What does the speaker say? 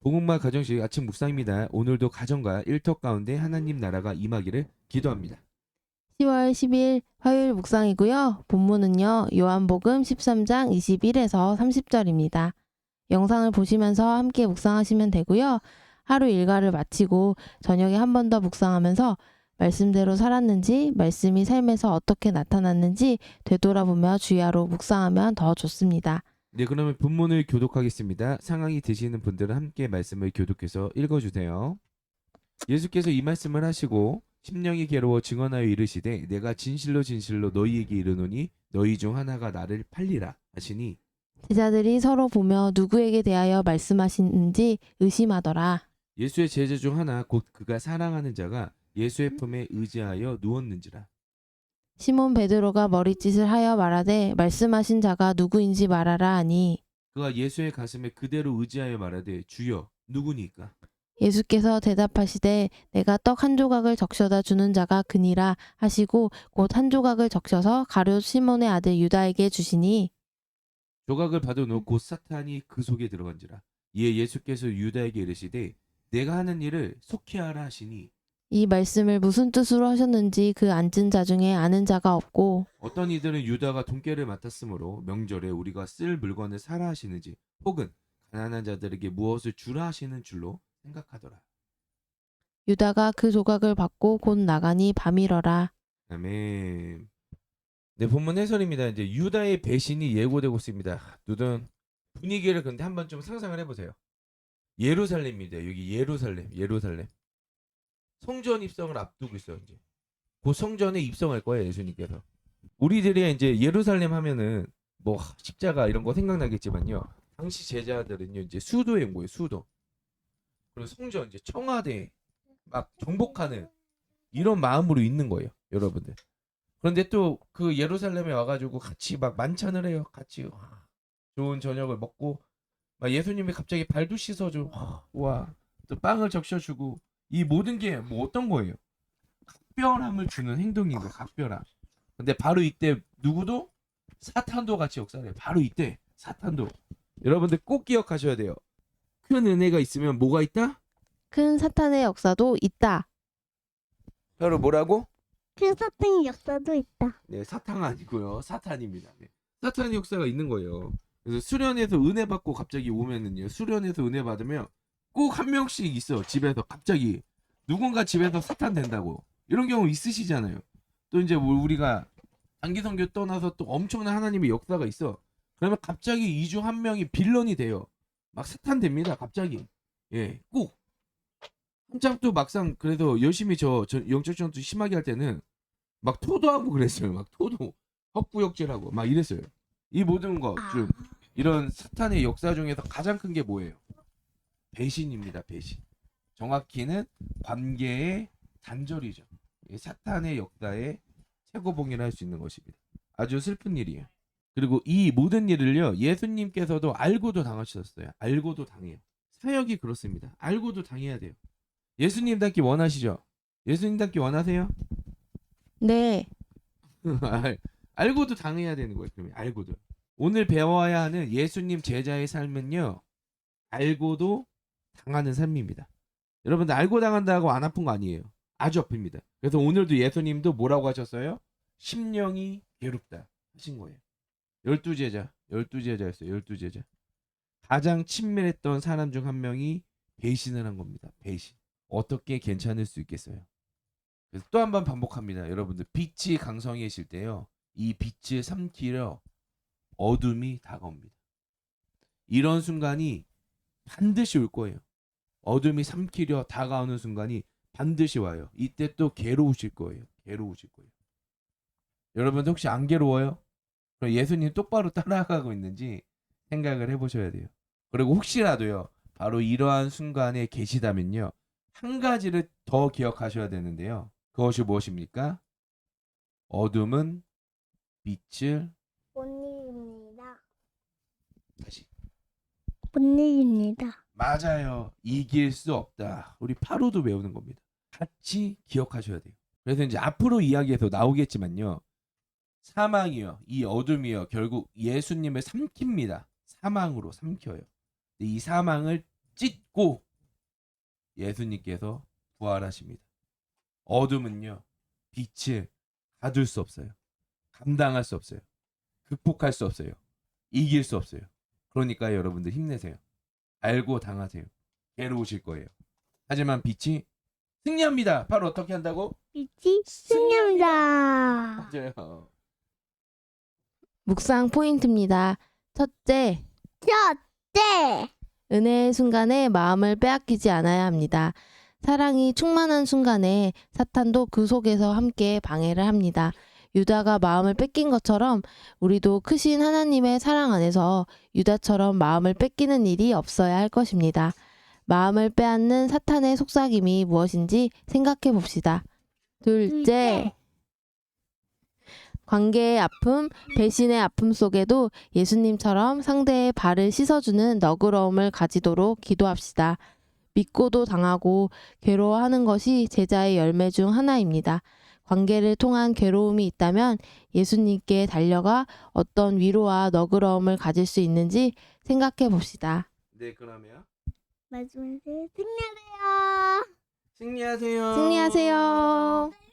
복음마 가정식 아침 묵상입니다. 오늘도 가정과 일터 가운데 하나님 나라가 임하기를 기도합니다. 10월 10일 화요일 묵상이고요. 본문은요. 요한복음 13장 21에서 30절입니다. 영상을 보시면서 함께 묵상하시면 되고요. 하루 일과를 마치고 저녁에 한 번 더 묵상하면서 말씀대로 살았는지, 말씀이 삶에서 어떻게 나타났는지 되돌아보며 주야로 묵상하면 더 좋습니다. 네, 그러면 본문을 교독하겠습니다. 상황이 되시는 분들은 함께 말씀을 교독해서 읽어주세요. 예수께서 이 말씀을 하시고 심령이 괴로워 증언하여 이르시되 내가 진실로 진실로 너희에게 이르노니 너희 중 하나가 나를 팔리라 하시니 제자들이 서로 보며 누구에게 대하여 말씀하시는지 의심하더라. 예수의 제자 중 하나 곧 그가 사랑하는 자가 예수의 품에 의지하여 누웠는지라. 시몬 베드로가 머리짓을 하여 말하되 말씀하신 자가 누구인지 말하라 하니 그가 예수의 가슴에 그대로 의지하여 말하되 주여 누구니까? 예수께서 대답하시되 내가 떡 한 조각을 적셔다 주는 자가 그니라 하시고 곧 한 조각을 적셔서 가룟 시몬의 아들 유다에게 주시니 조각을 받아놓고 곧 사탄이 그 속에 들어간지라. 이에 예수께서 유다에게 이르시되 내가 하는 일을 속히 하라 하시니 이 말씀을 무슨 뜻으로 하셨는지 그 앉은 자 중에 아는 자가 없고 어떤 이들은 유다가 돈깨를 맡았으므로 명절에 우리가 쓸 물건을 사라 하시는지 혹은 가난한 자들에게 무엇을 주라 하시는 줄로 생각하더라. 유다가 그 조각을 받고 곧 나가니 밤이러라. 아멘. 네, 본문 해설입니다. 이제 유다의 배신이 예고되고 있습니다. 누든 분위기를 근데 한번 좀 상상을 해보세요. 예루살렘입니다. 여기 예루살렘. 성전 입성을 앞두고 있어요. 이제 그 성전에 입성할 거예요, 예수님께서. 우리들이 이제 예루살렘 하면은 뭐 십자가 이런 거 생각나겠지만요. 당시 제자들은요 이제 수도에 온 거예요, 수도. 그리고 성전 이제 청와대 막 정복하는 이런 마음으로 있는 거예요, 여러분들. 그런데 또 그 예루살렘에 와가지고 같이 막 만찬을 해요. 같이 좋은 저녁을 먹고 막 예수님이 갑자기 발도 씻어줘. 와, 또 빵을 적셔주고 이 모든 게 뭐 어떤 거예요? 각별함을 주는 행동인 거예요. 각별함. 근데 바로 이때 누구도 사탄도 같이 역사를 해요. 바로 이때 사탄도. 여러분들 꼭 기억하셔야 돼요. 큰 은혜가 있으면 뭐가 있다? 큰 사탄의 역사도 있다. 바로 뭐라고? 그 사탕의 역사도 있다. 네, 사탄 아니고요. 사탄입니다. 네. 사탄의 역사가 있는 거예요. 그래서 수련회에서 은혜 받고 갑자기 오면은요. 수련회에서 은혜 받으면 꼭 한 명씩 있어. 집에서 갑자기 누군가 집에서 사탄 된다고. 이런 경우 있으시잖아요. 또 이제 뭐 우리가 단기 선교 떠나서 또 엄청난 하나님의 역사가 있어. 그러면 갑자기 이 중 한 명이 빌런이 돼요. 막 사탄 됩니다. 갑자기. 예, 꼭. 한참 또 막상 그래도 열심히 저 영적 전투 심하게 할 때는 막 토도하고 그랬어요. 막 토도, 헛구역질하고 막 이랬어요. 이 모든 것 좀 이런 사탄의 역사 중에서 가장 큰 게 뭐예요? 배신입니다. 배신. 정확히는 관계의 단절이죠. 이 사탄의 역사의 최고봉이라 할 수 있는 것입니다. 아주 슬픈 일이에요. 그리고 이 모든 일을요 예수님께서도 알고도 당하셨어요. 알고도 당해요. 사역이 그렇습니다. 알고도 당해야 돼요. 예수님 닮기 원하시죠? 예수님 닮기 원하세요? 네. 알고도 당해야 되는 거예요. 그러면 알고도. 오늘 배워야 하는 예수님 제자의 삶은요. 알고도 당하는 삶입니다. 여러분들 알고 당한다고 안 아픈 거 아니에요. 아주 아픕니다. 그래서 오늘도 예수님도 뭐라고 하셨어요? 심령이 괴롭다 하신 거예요. 12제자였어요. 12제자. 가장 친밀했던 사람 중 한 명이 배신을 한 겁니다. 배신. 어떻게 괜찮을 수 있겠어요? 그래서 또 한 번 반복합니다. 여러분들 빛이 강성해질 때요. 이 빛을 삼키려 어둠이 다가옵니다. 이런 순간이 반드시 올 거예요. 어둠이 삼키려 다가오는 순간이 반드시 와요. 이때 또 괴로우실 거예요. 괴로우실 거예요. 여러분들 혹시 안 괴로워요? 그럼 예수님 똑바로 따라가고 있는지 생각을 해보셔야 돼요. 그리고 혹시라도요. 바로 이러한 순간에 계시다면요. 한 가지를 더 기억하셔야 되는데요. 그것이 무엇입니까? 어둠은 빛을 못 이깁니다. 다시 못 이깁니다. 맞아요. 이길 수 없다. 우리 파로도 외우는 겁니다. 같이 기억하셔야 돼요. 그래서 이제 앞으로 이야기에서 나오겠지만요. 사망이요. 이 어둠이요. 결국 예수님을 삼킵니다. 사망으로 삼켜요. 이 사망을 찢고 예수님께서 부활하십니다. 어둠은요, 빛을 가둘 수 없어요. 감당할 수 없어요. 극복할 수 없어요. 이길 수 없어요. 그러니까 여러분들 힘내세요. 알고 당하세요. 괴로우실 거예요. 하지만 빛이 승리합니다. 바로 어떻게 한다고? 빛이 승리합니다. 맞아요. 묵상 포인트입니다. 첫째, 첫째, 은혜의 순간에 마음을 빼앗기지 않아야 합니다. 사랑이 충만한 순간에 사탄도 그 속에서 함께 방해를 합니다. 유다가 마음을 뺏긴 것처럼 우리도 크신 하나님의 사랑 안에서 유다처럼 마음을 뺏기는 일이 없어야 할 것입니다. 마음을 빼앗는 사탄의 속삭임이 무엇인지 생각해 봅시다. 둘째, 관계의 아픔, 배신의 아픔 속에도 예수님처럼 상대의 발을 씻어주는 너그러움을 가지도록 기도합시다. 믿고도 당하고 괴로워하는 것이 제자의 열매 중 하나입니다. 관계를 통한 괴로움이 있다면 예수님께 달려가 어떤 위로와 너그러움을 가질 수 있는지 생각해 봅시다. 네, 그러면 마지막에 승리하세요. 승리하세요. 승리하세요.